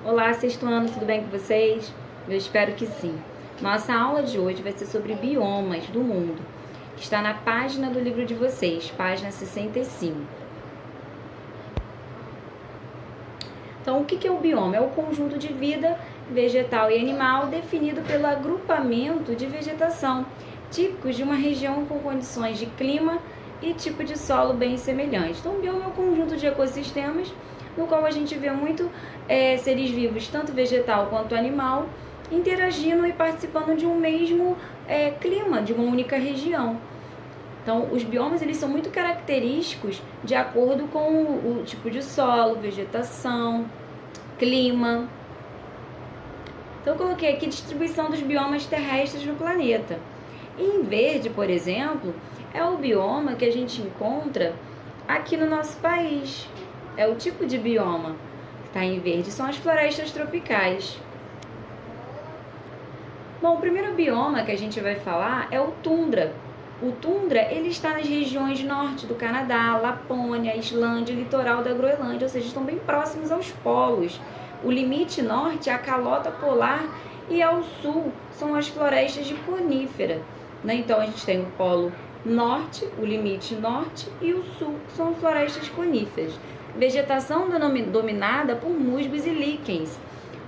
Olá, sexto ano, tudo bem com vocês? Eu espero que sim. Nossa aula de hoje vai ser sobre biomas do mundo, que está na página do livro de vocês, página 65. Então, o que é o bioma? É o conjunto de vida vegetal e animal definido pelo agrupamento de vegetação, típicos de uma região com condições de clima e tipo de solo bem semelhantes. Então, o bioma é um conjunto de ecossistemas no qual a gente vê muito seres vivos, tanto vegetal quanto animal, interagindo e participando de um mesmo clima, de uma única região. Então, os biomas eles são muito característicos de acordo com o tipo de solo, vegetação, clima. Então, eu coloquei aqui a distribuição dos biomas terrestres no planeta. Em verde, por exemplo, é o bioma que a gente encontra aqui no nosso país. É o tipo de bioma que está em verde, são as florestas tropicais. Bom, o primeiro bioma que a gente vai falar é o tundra. O tundra ele está nas regiões norte do Canadá, Lapônia, Islândia e litoral da Groenlândia, ou seja, estão bem próximos aos polos. O limite norte é a calota polar e ao sul são as florestas de conífera. Então, a gente tem o polo norte, o limite norte, e o sul são florestas coníferas. Vegetação dominada por musgos e líquens.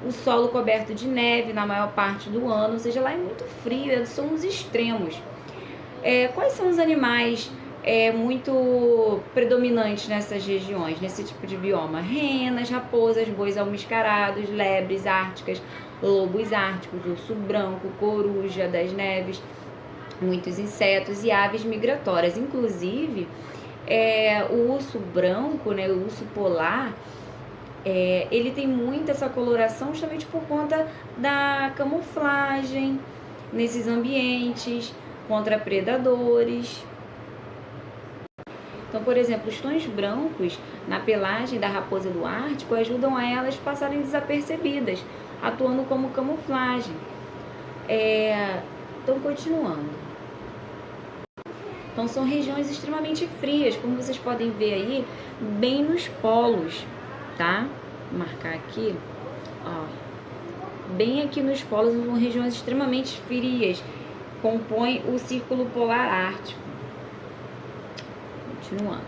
O solo coberto de neve na maior parte do ano, ou seja, lá é muito frio, são os extremos. Quais são os animais muito predominantes nessas regiões, nesse tipo de bioma? Renas, raposas, bois almiscarados, lebres árticas, lobos árticos, urso branco, coruja das neves, muitos insetos e aves migratórias. Inclusive, o urso branco, né, o urso polar, ele tem muito essa coloração justamente por conta da camuflagem nesses ambientes, contra predadores. Então, por exemplo, os tons brancos na pelagem da raposa do Ártico ajudam a elas passarem desapercebidas, atuando como camuflagem. Então, continuando. Então, são regiões extremamente frias, como vocês podem ver aí, bem nos polos, tá? Vou marcar aqui, ó. Bem aqui nos polos, são regiões extremamente frias, compõem o Círculo Polar Ártico. Continuando.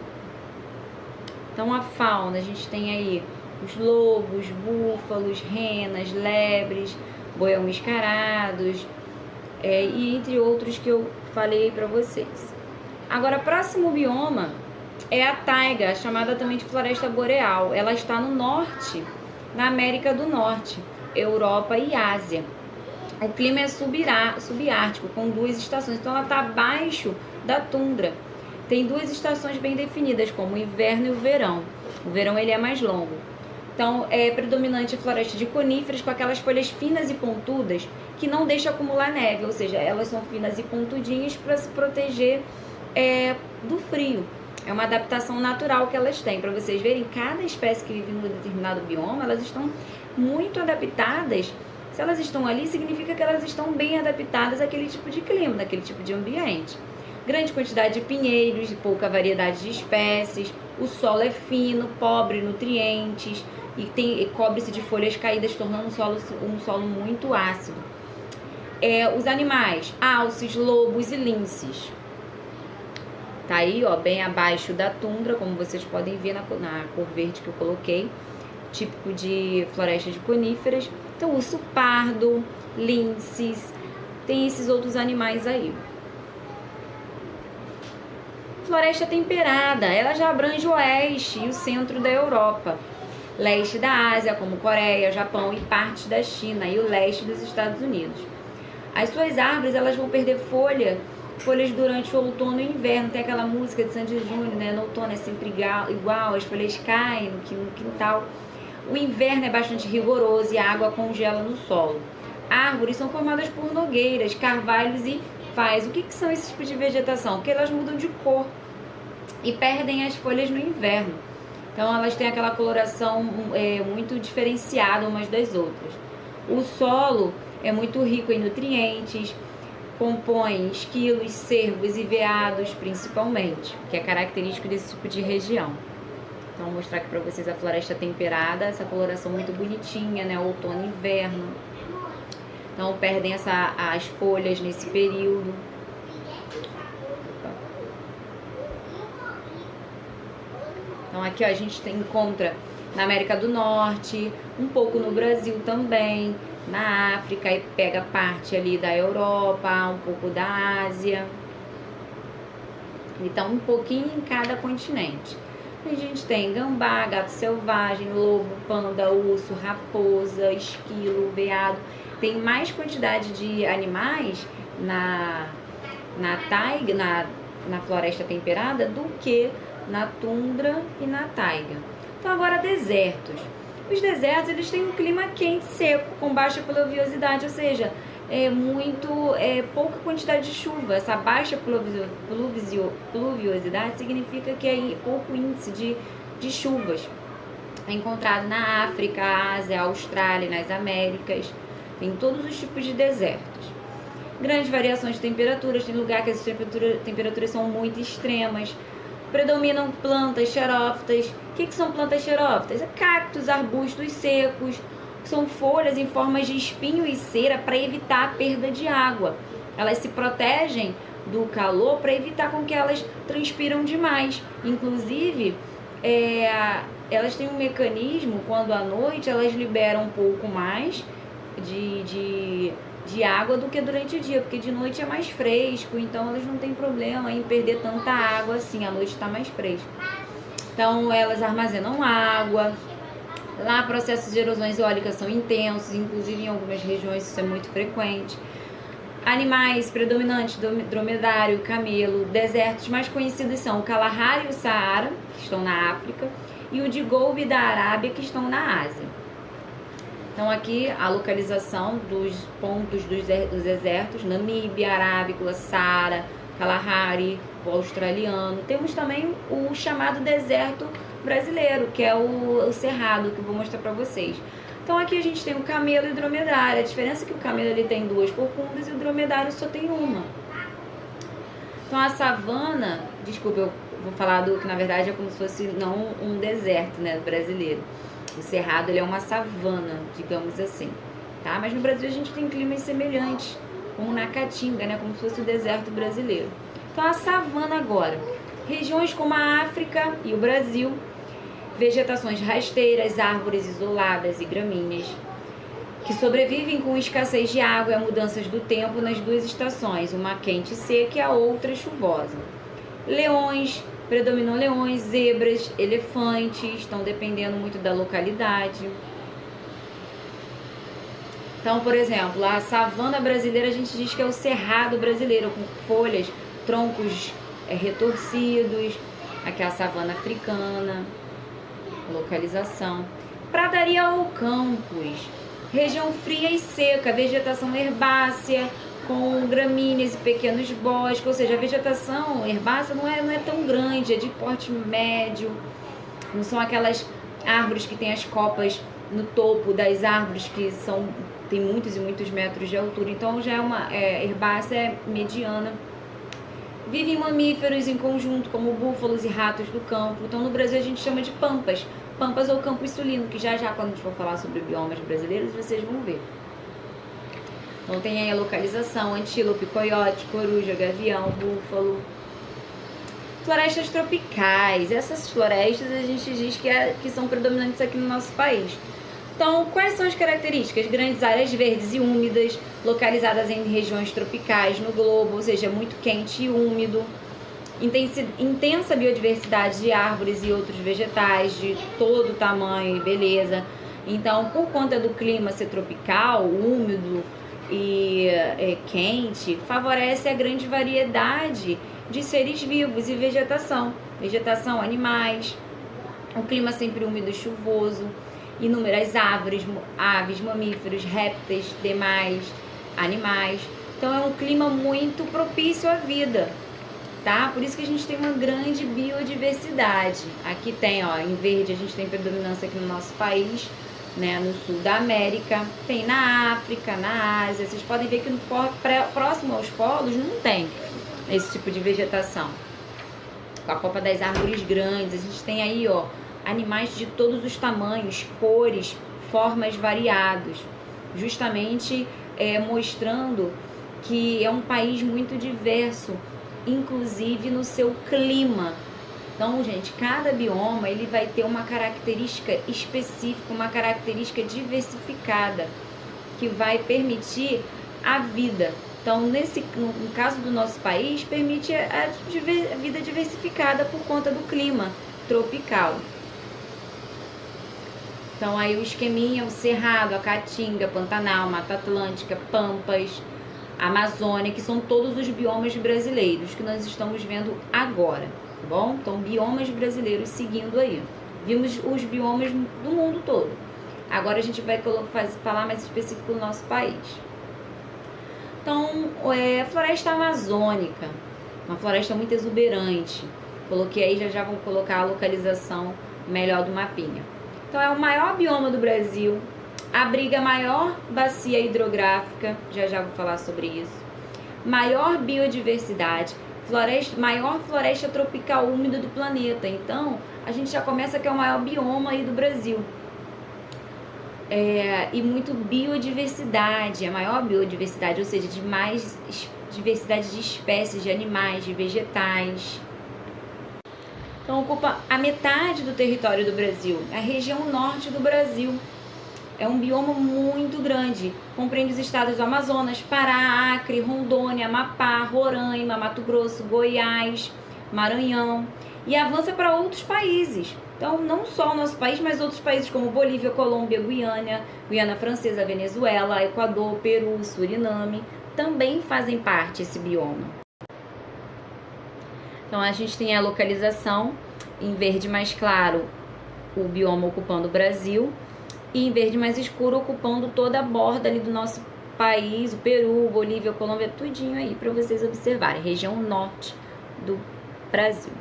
Então, a fauna, a gente tem aí os lobos, búfalos, renas, lebres, boi almiscarados, e entre outros que eu falei para vocês. Agora, próximo bioma é a taiga, chamada também de floresta boreal. Ela está no norte, na América do Norte, Europa e Ásia. O clima é subártico, com 2 estações. Então, ela está abaixo da tundra. Tem 2 estações bem definidas, como o inverno e o verão. O verão ele é mais longo. Então, é predominante a floresta de coníferas com aquelas folhas finas e pontudas que não deixam acumular neve. Ou seja, elas são finas e pontudinhas para se proteger do frio. É uma adaptação natural que elas têm. Para vocês verem, cada espécie que vive num determinado bioma, elas estão muito adaptadas. Se elas estão ali, significa que elas estão bem adaptadas àquele tipo de clima, daquele tipo de ambiente. Grande quantidade de pinheiros, pouca variedade de espécies, o solo é fino, pobre em nutrientes e cobre-se de folhas caídas, tornando um solo muito ácido. Os animais, alces, lobos e linces. Tá aí, ó, bem abaixo da tundra, como vocês podem ver na cor verde que eu coloquei, típico de florestas de coníferas. Então, urso pardo, linces, tem esses outros animais aí. Floresta temperada, ela já abrange o oeste e o centro da Europa, leste da Ásia, como Coreia, Japão e parte da China, e o leste dos Estados Unidos. As suas árvores, elas vão perder folhas durante o outono e inverno. Tem aquela música de Sandy Júnior, né? No outono é sempre igual, as folhas caem no quintal. O inverno é bastante rigoroso e a água congela no solo. Árvores são formadas por nogueiras, carvalhos e faz. O que são esses tipos de vegetação? Porque elas mudam de cor e perdem as folhas no inverno. Então, elas têm aquela coloração muito diferenciada umas das outras. O solo é muito rico em nutrientes, compõe esquilos, cervos e veados, principalmente, que é característico desse tipo de região. Então, vou mostrar aqui pra vocês a floresta temperada, essa coloração muito bonitinha, né? Outono e inverno. Então, perdem as folhas nesse período. Então, aqui ó, a gente encontra na América do Norte, um pouco no Brasil também, na África, e pega parte ali da Europa, um pouco da Ásia. Então, um pouquinho em cada continente. A gente tem gambá, gato selvagem, lobo, panda, urso, raposa, esquilo, veado. Tem mais quantidade de animais na taiga, na floresta temperada do que na tunda e na taiga. Então agora desertos. Os desertos eles têm um clima quente, seco, com baixa pluviosidade, ou seja, pouca quantidade de chuva. Essa baixa pluviosidade significa que é pouco índice de chuvas. É encontrado na África, Ásia, Austrália, nas Américas. Tem todos os tipos de desertos. Grandes variações de temperaturas. Tem lugar que as temperaturas são muito extremas. Predominam plantas xerófitas. O que são plantas xerófitas? Cactos, arbustos secos. São folhas em formas de espinho e cera para evitar a perda de água. Elas se protegem do calor para evitar com que elas transpiram demais. Inclusive, elas têm um mecanismo, quando à noite elas liberam um pouco mais de água do que durante o dia, porque de noite é mais fresco, então elas não têm problema em perder tanta água assim, à noite está mais fresco. Então elas armazenam água. Lá processos de erosões eólicas são intensos, inclusive em algumas regiões isso é muito frequente. Animais predominantes, dromedário, camelo. Desertos mais conhecidos são o Kalahari e o Saara, que estão na África, e o de Gobi da Arábia, que estão na Ásia. Então aqui a localização dos pontos dos desertos: Namíbia, Arábica, Saara, Kalahari, o australiano. Temos também o chamado deserto brasileiro, que é o Cerrado, que eu vou mostrar para vocês. Então aqui a gente tem o camelo e o dromedário. A diferença é que o camelo ele tem 2 corcundas e o dromedário só tem uma. Então a savana, desculpa, eu vou falar do que na verdade é como se fosse não um deserto, né, brasileiro. O Cerrado ele é uma savana, digamos assim, tá? Mas no Brasil a gente tem climas semelhantes, como na Caatinga, né, como se fosse o deserto brasileiro. Então a savana agora, regiões como a África e o Brasil, vegetações rasteiras, árvores isoladas e gramíneas, que sobrevivem com escassez de água e mudanças do tempo nas 2 estações, uma quente e seca e a outra chuvosa. Leões, predominam leões, zebras, elefantes, estão dependendo muito da localidade. Então, por exemplo, a savana brasileira a gente diz que é o cerrado brasileiro, com folhas, troncos retorcidos. Aqui é a savana africana, localização. Pradaria ou campos, região fria e seca, vegetação herbácea, com gramíneas e pequenos bosques, ou seja, a vegetação herbácea não é tão grande, é de porte médio, não são aquelas árvores que tem as copas no topo das árvores que tem muitos e muitos metros de altura, então já é uma herbácea mediana. Vivem mamíferos em conjunto, como búfalos e ratos do campo. Então no Brasil a gente chama de pampas ou campos sulinos, que já quando a gente for falar sobre biomas brasileiros vocês vão ver. Então tem aí a localização: antílope, coiote, coruja, gavião, búfalo. Florestas tropicais. Essas florestas a gente diz que são predominantes aqui no nosso país. Então, quais são as características? Grandes áreas verdes e úmidas, localizadas em regiões tropicais no globo, ou seja, muito quente e úmido. Intensa biodiversidade de árvores e outros vegetais de todo tamanho e beleza. Então, por conta do clima ser tropical, úmido e quente, favorece a grande variedade de seres vivos e vegetação, animais, o clima sempre úmido e chuvoso, inúmeras árvores, aves, mamíferos, répteis, demais animais. Então é um clima muito propício à vida, tá? Por isso que a gente tem uma grande biodiversidade. Aqui tem, ó, em verde a gente tem predominância aqui no nosso país, né, no sul da América, tem na África, na Ásia. Vocês podem ver que próximo aos polos não tem esse tipo de vegetação. Com a copa das árvores grandes, a gente tem aí, ó, animais de todos os tamanhos, cores, formas variados, justamente mostrando que é um país muito diverso, inclusive no seu clima. Então, gente, cada bioma ele vai ter uma característica específica, uma característica diversificada, que vai permitir a vida. Então, no caso do nosso país, permite a vida diversificada por conta do clima tropical. Então, aí o esqueminha, o Cerrado, a Caatinga, Pantanal, Mata Atlântica, Pampas, Amazônia, que são todos os biomas brasileiros que nós estamos vendo agora, tá bom? Então, biomas brasileiros seguindo aí. Vimos os biomas do mundo todo. Agora a gente vai falar mais específico do nosso país. Então, floresta amazônica, uma floresta muito exuberante. Coloquei aí, já vou colocar a localização melhor do mapinha. Então, é o maior bioma do Brasil, abriga a maior bacia hidrográfica, já vou falar sobre isso, maior biodiversidade, maior floresta tropical úmida do planeta. Então, a gente já começa que é o maior bioma aí do Brasil. E muito biodiversidade, a maior biodiversidade, ou seja, de mais diversidade de espécies, de animais, de vegetais. Então, ocupa a metade do território do Brasil, a região norte do Brasil. É um bioma muito grande, compreende os estados do Amazonas, Pará, Acre, Rondônia, Amapá, Roraima, Mato Grosso, Goiás, Maranhão, e avança para outros países. Então, não só o nosso país, mas outros países como Bolívia, Colômbia, Guiana Francesa, Venezuela, Equador, Peru, Suriname, também fazem parte desse bioma. Então, a gente tem a localização em verde mais claro, o bioma ocupando o Brasil, e em verde mais escuro ocupando toda a borda ali do nosso país, o Peru, Bolívia, Colômbia, tudinho aí para vocês observarem, região norte do Brasil.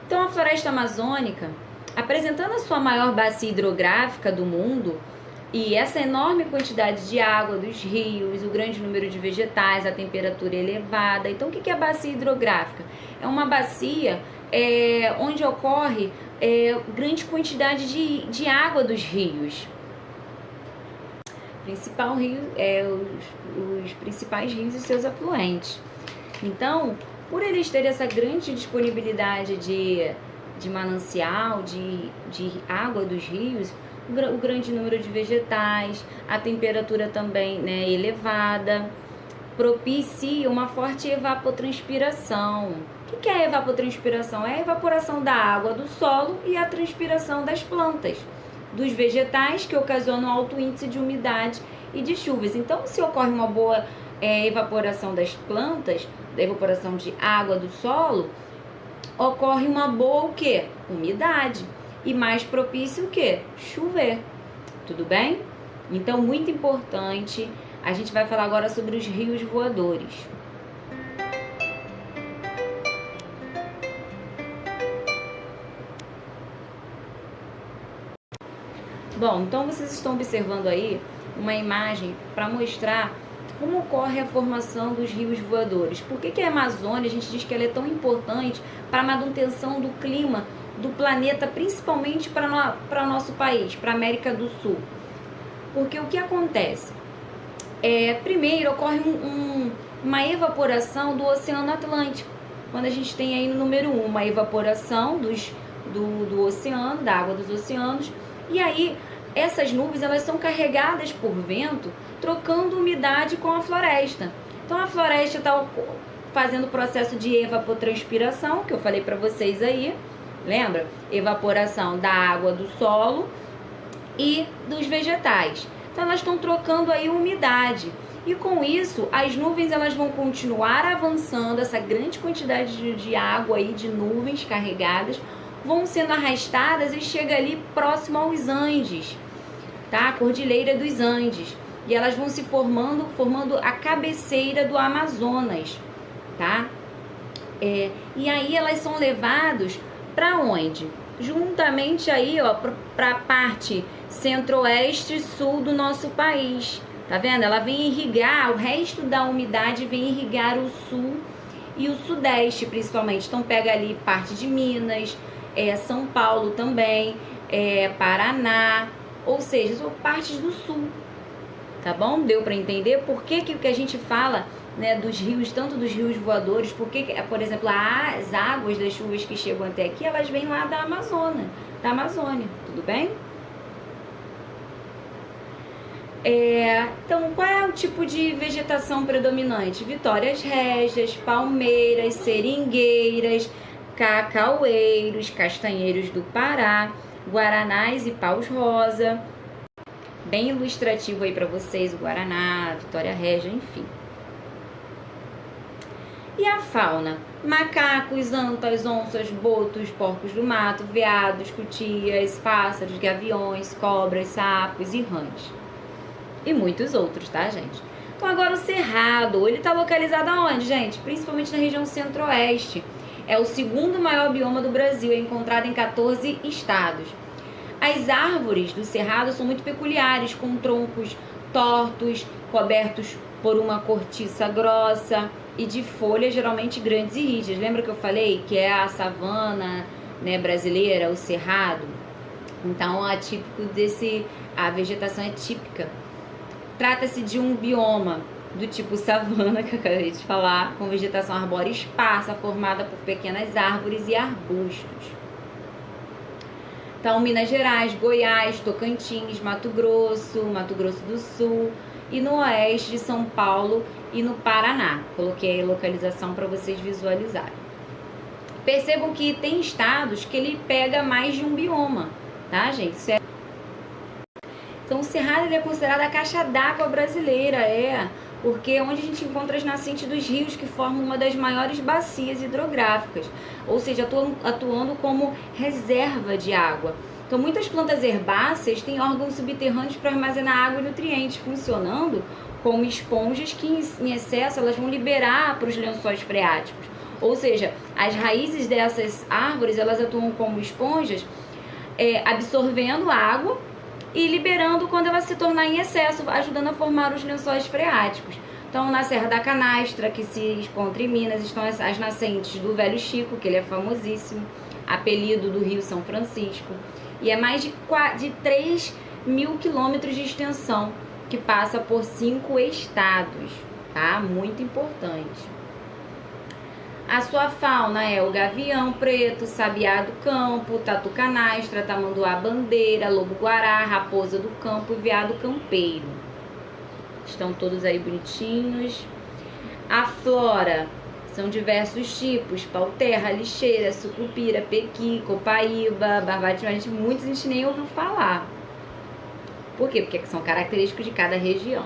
Então, a floresta amazônica, apresentando a sua maior bacia hidrográfica do mundo e essa enorme quantidade de água dos rios, o grande número de vegetais, a temperatura elevada. Então, o que é a bacia hidrográfica? É uma bacia onde ocorre grande quantidade de água dos rios. Principal rio os principais rios e seus afluentes. Então, por eles terem essa grande disponibilidade de manancial, de água dos rios, o grande número de vegetais, a temperatura também, né, elevada, propicia uma forte evapotranspiração. O que é a evapotranspiração? É a evaporação da água do solo e a transpiração das plantas, dos vegetais, que ocasionam alto índice de umidade e de chuvas. Então, se ocorre uma boa evaporação das plantas, da evaporação de água do solo, ocorre uma boa o quê? Umidade. E mais propício o quê? Chover. Tudo bem? Então, muito importante. A gente vai falar agora sobre os rios voadores. Bom, então vocês estão observando aí uma imagem para mostrar como ocorre a formação dos rios voadores. Por que a Amazônia, a gente diz que ela é tão importante para a manutenção do clima do planeta, principalmente para o nosso país, para a América do Sul? Porque o que acontece? Primeiro, ocorre uma evaporação do Oceano Atlântico. Quando a gente tem aí no número 1, uma evaporação do oceano, da água dos oceanos, e aí essas nuvens elas são carregadas por vento, trocando umidade com a floresta. Então a floresta está fazendo o processo de evapotranspiração, que eu falei para vocês aí, lembra? Evaporação da água do solo e dos vegetais. Então elas estão trocando aí umidade. E com isso, as nuvens elas vão continuar avançando, essa grande quantidade de água aí, de nuvens carregadas, vão sendo arrastadas e chega ali próximo aos Andes, tá? A Cordilheira dos Andes. E elas vão se formando a cabeceira do Amazonas, tá? E aí elas são levadas para onde? Juntamente aí, ó, para a parte centro-oeste e sul do nosso país. Tá vendo? Ela vem irrigar, o resto da umidade vem irrigar o sul e o sudeste, principalmente. Então pega ali parte de Minas, São Paulo também, Paraná, ou seja, são partes do sul, tá bom? Deu para entender por que que a gente fala, né, dos rios, tanto dos rios voadores, porque, por exemplo, as águas das chuvas que chegam até aqui, elas vêm lá da Amazônia, tudo bem? Então, qual é o tipo de vegetação predominante? Vitórias régias, palmeiras, seringueiras, cacaueiros, castanheiros do Pará, guaranás e paus rosa. Bem ilustrativo aí para vocês o guaraná, Vitória régia, enfim. E a fauna? Macacos, antas, onças, botos, porcos do mato, veados, cutias, pássaros, gaviões, cobras, sapos e rãs. E muitos outros, tá, gente? Então agora o Cerrado, ele tá localizado aonde, gente? Principalmente na região centro-oeste. É o segundo maior bioma do Brasil, é encontrado em 14 estados. As árvores do Cerrado são muito peculiares, com troncos tortos, cobertos por uma cortiça grossa e de folhas geralmente grandes e rígidas. Lembra que eu falei que é a savana, né, brasileira, o Cerrado? Então, é típico a vegetação é típica. Trata-se de um bioma do tipo savana, que eu acabei de falar, com vegetação arbórea esparsa, formada por pequenas árvores e arbustos. Então, Minas Gerais, Goiás, Tocantins, Mato Grosso do Sul e no oeste de São Paulo e no Paraná. Coloquei a localização para vocês visualizarem. Percebam que tem estados que ele pega mais de um bioma, tá, gente? Então, o Cerrado ele é considerado a caixa d'água brasileira, porque é onde a gente encontra as nascentes dos rios que formam uma das maiores bacias hidrográficas, ou seja, atuando como reserva de água. Então, muitas plantas herbáceas têm órgãos subterrâneos para armazenar água e nutrientes, funcionando como esponjas que, em excesso, elas vão liberar para os lençóis freáticos. Ou seja, as raízes dessas árvores, elas atuam como esponjas, absorvendo água e liberando quando ela se tornar em excesso, ajudando a formar os lençóis freáticos. Então, na Serra da Canastra, que se encontra em Minas, estão as nascentes do Velho Chico, que ele é famosíssimo, apelido do Rio São Francisco, e é mais de 3.000 quilômetros de extensão, que passa por 5 estados, tá? Muito importante. A sua fauna é o gavião preto, sabiá do campo, tatu canastra, tamanduá bandeira, lobo-guará, raposa do campo e veado campeiro. Estão todos aí bonitinhos. A flora são diversos tipos: pau-terra, lixeira, sucupira, pequi, copaíba, barbate, muitos a gente nem ouviu falar. Por quê? Porque são característicos de cada região.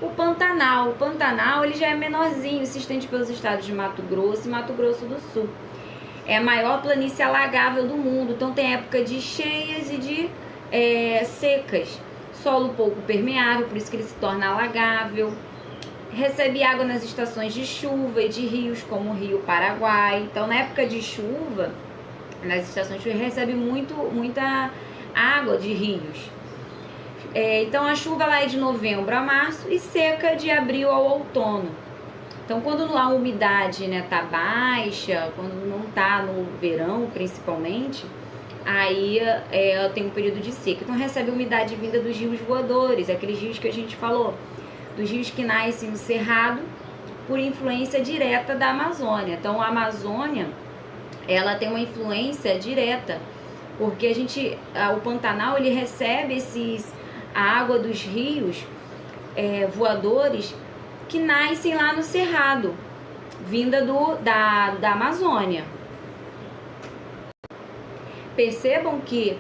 O Pantanal ele já é menorzinho, se estende pelos estados de Mato Grosso e Mato Grosso do Sul. É a maior planície alagável do mundo, então tem época de cheias e de secas. Solo pouco permeável, por isso que ele se torna alagável. Recebe água nas estações de chuva e de rios, como o Rio Paraguai. Então, na época de chuva, nas estações de chuva, recebe muita água de rios. Então a chuva lá é de novembro a março e seca de abril ao outono. Então quando a umidade, né, tá baixa, quando não tá no verão principalmente, aí tem um período de seca. Então recebe umidade vinda dos rios voadores, aqueles rios que a gente falou, dos rios que nascem no Cerrado por influência direta da Amazônia. Então a Amazônia, ela tem uma influência direta, porque o Pantanal ele recebe a água dos rios voadores que nascem lá no Cerrado, vinda da Amazônia. Percebam que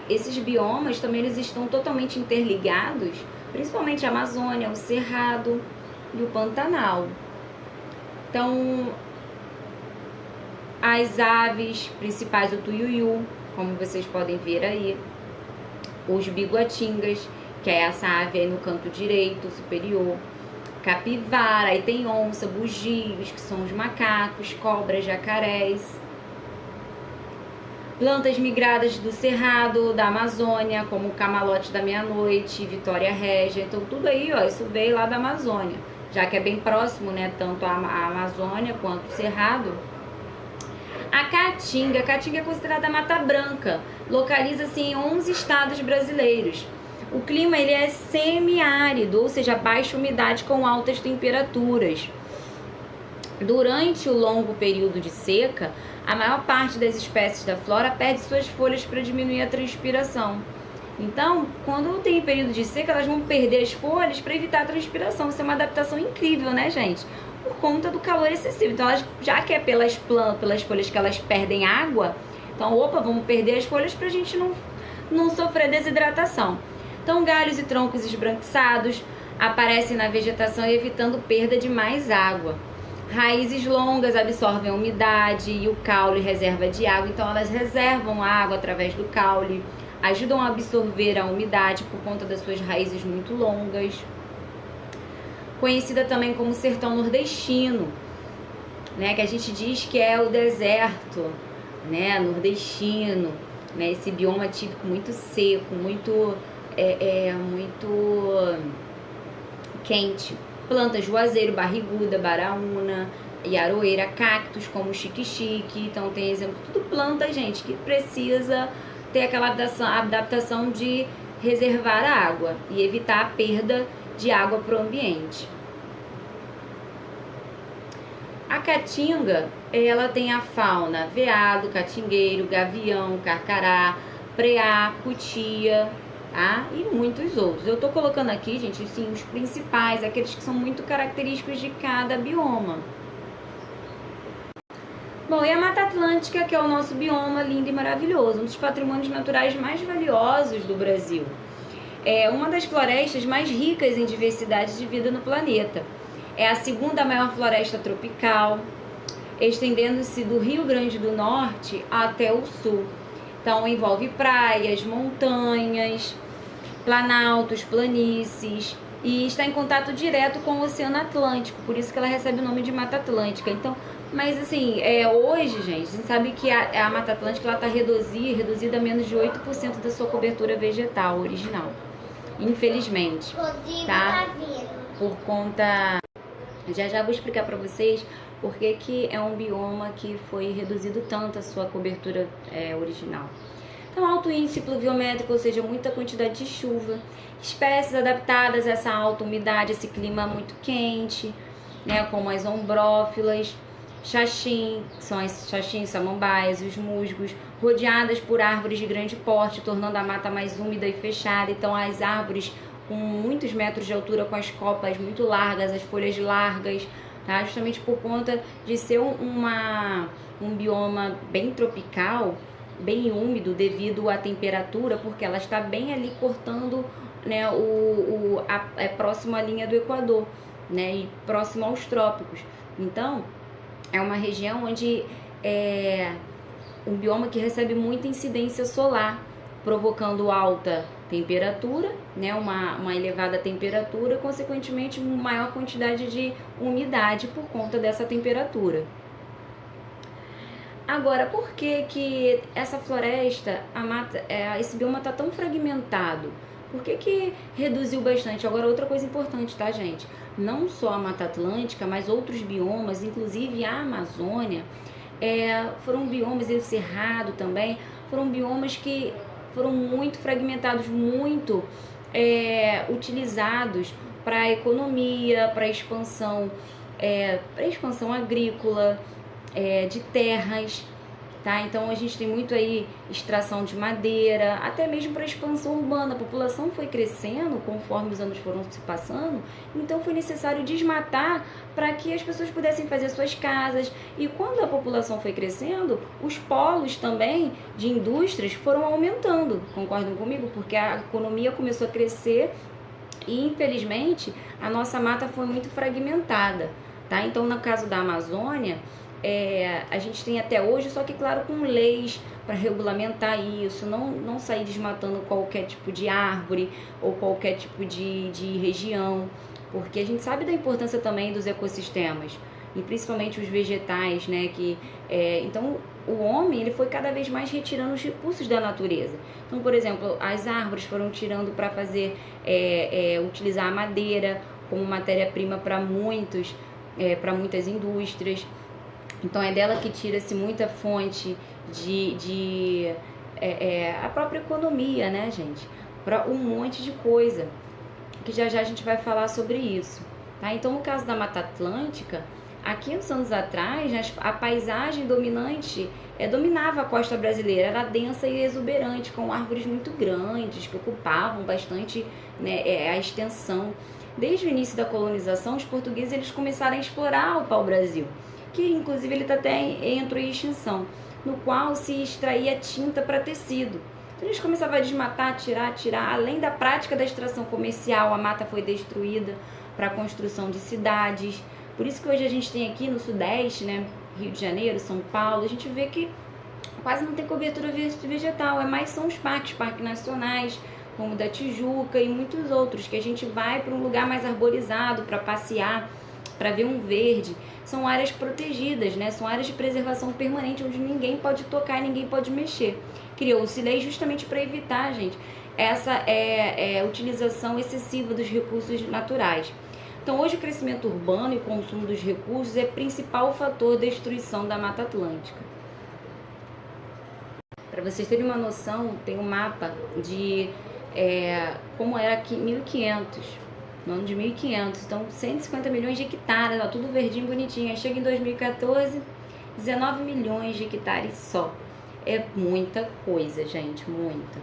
esses biomas também eles estão totalmente interligados, principalmente a Amazônia, o Cerrado e o Pantanal. Então, as aves principais, o tuiuiu, como vocês podem ver aí, os biguatingas, que é essa ave aí no canto direito superior, capivara, aí tem onça, bugios, que são os macacos, cobras, jacarés, plantas migradas do Cerrado, da Amazônia, como o camalote da meia-noite, Vitória régia. Então tudo aí, ó, isso veio lá da Amazônia, já que é bem próximo, né, tanto a Amazônia quanto o Cerrado. A Caatinga é considerada mata branca, localiza-se em 11 estados brasileiros. O clima ele é semiárido, ou seja, baixa umidade com altas temperaturas. Durante o longo período de seca, a maior parte das espécies da flora perde suas folhas para diminuir a transpiração. Então, quando tem período de seca, elas vão perder as folhas para evitar a transpiração. Isso é uma adaptação incrível, né, gente? Por conta do calor excessivo. Então, elas, já que é pelas folhas que elas perdem água, então, vamos perder as folhas para a gente não sofrer desidratação. Então, galhos e troncos esbranquiçados aparecem na vegetação, evitando perda de mais água. Raízes longas absorvem a umidade e o caule reserva de água, então elas reservam a água através do caule, ajudam a absorver a umidade por conta das suas raízes muito longas. Conhecida também como sertão nordestino, né, que a gente diz que é o deserto, né, nordestino, né, esse bioma típico muito seco, muito quente. Plantas juazeiro, barriguda, baraúna, yaroeira, cactos como xique-xique. Então tem exemplo, tudo planta, gente, que precisa ter aquela adaptação de reservar a água e evitar a perda de água para o ambiente. A caatinga, ela tem a fauna veado, catingueiro, gavião, carcará, preá, cutia, tá? E muitos outros. Eu tô colocando aqui, gente, assim, os principais, aqueles que são muito característicos de cada bioma. Bom, e a Mata Atlântica, que é o nosso bioma lindo e maravilhoso, um dos patrimônios naturais mais valiosos do Brasil. É uma das florestas mais ricas em diversidade de vida no planeta. É a segunda maior floresta tropical, estendendo-se do Rio Grande do Norte até o sul. Então, envolve praias, montanhas, planaltos, planícies, e está em contato direto com o Oceano Atlântico, por isso que ela recebe o nome de Mata Atlântica. Então, mas assim, hoje, gente, a gente sabe que a Mata Atlântica está reduzida a menos de 8% da sua cobertura vegetal original, infelizmente, tá? Por conta... Já vou explicar para vocês por que é um bioma que foi reduzido tanto a sua cobertura original. Então, alto índice pluviométrico, ou seja, muita quantidade de chuva, espécies adaptadas a essa alta umidade, esse clima muito quente, né, como as ombrófilas, xaxim, são as xaxins, samambaias, os musgos, rodeadas por árvores de grande porte, tornando a mata mais úmida e fechada. Então, as árvores com muitos metros de altura, com as copas muito largas, as folhas largas, tá? Justamente por conta de ser um bioma bem tropical, bem úmido devido à temperatura, porque ela está bem ali cortando, né, próximo à linha do Equador, né, e próximo aos trópicos. Então, é uma região onde um bioma que recebe muita incidência solar, provocando alta temperatura, né, uma elevada temperatura, consequentemente maior quantidade de umidade por conta dessa temperatura. Agora, por que essa floresta, esse bioma está tão fragmentado? Por que reduziu bastante? Agora, outra coisa importante, tá, gente? Não só a Mata Atlântica, mas outros biomas, inclusive a Amazônia, foram biomas, e o Cerrado também, foram biomas que foram muito fragmentados, muito utilizados para a economia, para a expansão agrícola, de terras, tá? Então a gente tem muito aí extração de madeira, até mesmo para expansão urbana. A população foi crescendo conforme os anos foram se passando, então foi necessário desmatar para que as pessoas pudessem fazer suas casas. E quando a população foi crescendo, os polos também de indústrias foram aumentando. Concordam comigo? Porque a economia começou a crescer e, infelizmente, a nossa mata foi muito fragmentada, tá? Então, no caso da Amazônia, a gente tem até hoje, só que claro, com leis para regulamentar isso, não sair desmatando qualquer tipo de árvore ou qualquer tipo de região, porque a gente sabe da importância também dos ecossistemas, e principalmente os vegetais, né, então o homem ele foi cada vez mais retirando os recursos da natureza. Então, por exemplo, as árvores foram tirando para fazer, utilizar a madeira como matéria-prima para muitas indústrias. Então é dela que tira-se muita fonte a própria economia, né, gente? Para um monte de coisa, que já a gente vai falar sobre isso. Tá? Então, no caso da Mata Atlântica, há 500 anos atrás, né, a paisagem dominante dominava a costa brasileira, era densa e exuberante, com árvores muito grandes, que ocupavam bastante, né, a extensão. Desde o início da colonização, os portugueses eles começaram a explorar o pau-brasil, que inclusive ele está até entrou em extinção, no qual se extraía tinta para tecido. Então eles começavam a desmatar, tirar. Além da prática da extração comercial, a mata foi destruída para a construção de cidades. Por isso que hoje a gente tem aqui no Sudeste, né, Rio de Janeiro, São Paulo, a gente vê que quase não tem cobertura vegetal, são os parques nacionais, como o da Tijuca e muitos outros, que a gente vai para um lugar mais arborizado, para passear, para ver um verde. São áreas protegidas, né? São áreas de preservação permanente, onde ninguém pode tocar e ninguém pode mexer. Criou-se lei justamente para evitar, gente, essa utilização excessiva dos recursos naturais. Então, hoje o crescimento urbano e o consumo dos recursos é o principal fator de destruição da Mata Atlântica. Para vocês terem uma noção, tem um mapa de como era aqui em 1500, no ano de 1500. Então, 150 milhões de hectares, ó, tudo verdinho, bonitinho. Aí chega em 2014, 19 milhões de hectares só. É muita coisa, gente, muita.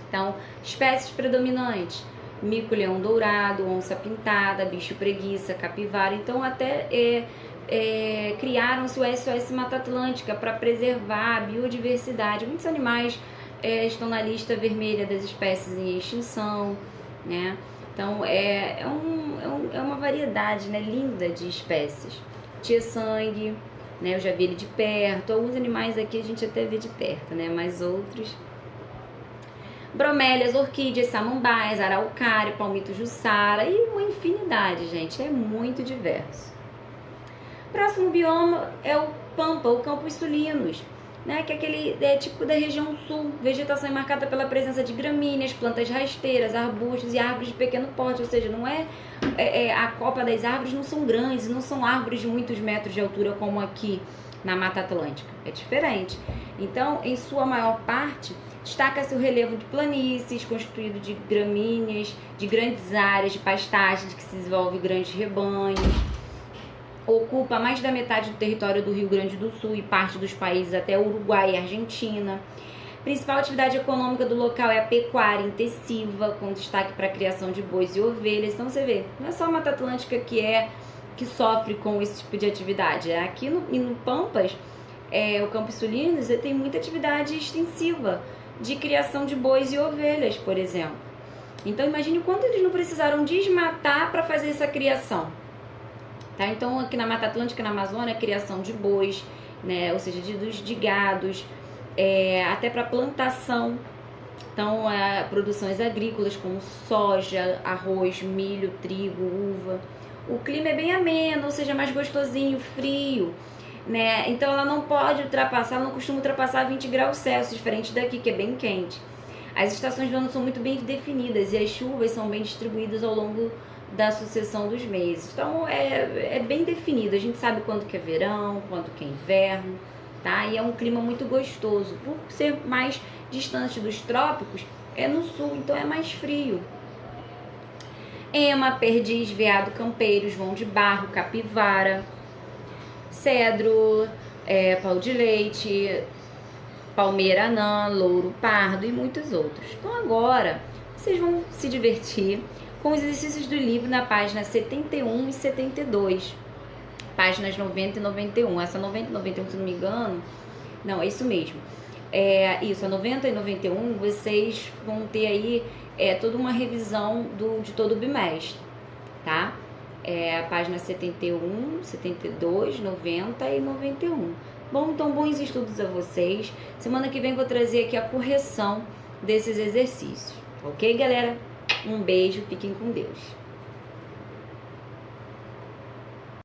Então, espécies predominantes: mico-leão dourado, onça-pintada, bicho-preguiça, capivara. Então, até criaram-se o SOS Mata Atlântica para preservar a biodiversidade. Muitos animais estão na lista vermelha das espécies em extinção, né? Então, é uma variedade, né, linda de espécies. Tia-sangue, né, eu já vi ele de perto. Alguns animais aqui a gente até vê de perto, né, mas outros... Bromélias, orquídeas, samambaias, araucária, palmito jussara e uma infinidade, gente. É muito diverso. Próximo bioma é o Pampa, o Campos Sulinos, né, que é aquele tipo da região sul. Vegetação é marcada pela presença de gramíneas, plantas rasteiras, arbustos e árvores de pequeno porte, ou seja, não a copa das árvores não são grandes, não são árvores de muitos metros de altura como aqui na Mata Atlântica, é diferente. Então, em sua maior parte, destaca-se o relevo de planícies, constituído de gramíneas, de grandes áreas de pastagens que se desenvolve grandes rebanhos. Ocupa mais da metade do território do Rio Grande do Sul e parte dos países até Uruguai e Argentina. Principal atividade econômica do local é a pecuária intensiva, com destaque para a criação de bois e ovelhas. Então você vê, não é só a Mata Atlântica que sofre com esse tipo de atividade. Aqui no Pampas, o Campos Sulinos, tem muita atividade extensiva de criação de bois e ovelhas, por exemplo. Então imagine quanto eles não precisaram desmatar para fazer essa criação. Tá? Então aqui na Mata Atlântica, na Amazônia, a criação de bois, né, ou seja, de gados, até para plantação. Então, produções agrícolas como soja, arroz, milho, trigo, uva. O clima é bem ameno, ou seja, mais gostosinho, frio, né? Então ela não pode ultrapassar, ela não costuma ultrapassar 20 graus Celsius, diferente daqui, que é bem quente. As estações do ano são muito bem definidas e as chuvas são bem distribuídas ao longo da sucessão dos meses. Então é bem definido, a gente sabe quando que é verão, quando que é inverno, tá? E é um clima muito gostoso, por ser mais distante dos trópicos, é no sul, então é mais frio. Ema, perdiz, veado campeiro, joão de barro, capivara, cedro, pau de leite, palmeira anã, louro pardo e muitos outros. Então agora vocês vão se divertir com os exercícios do livro na página 71 e 72, páginas 90 e 91. Essa 90 e 91, se não me engano, não, é isso mesmo. Isso, a 90 e 91, vocês vão ter aí toda uma revisão de todo o bimestre, tá? A página 71, 72, 90 e 91. Bom, então bons estudos a vocês. Semana que vem vou trazer aqui a correção desses exercícios. Ok, galera? Um beijo, fiquem com Deus.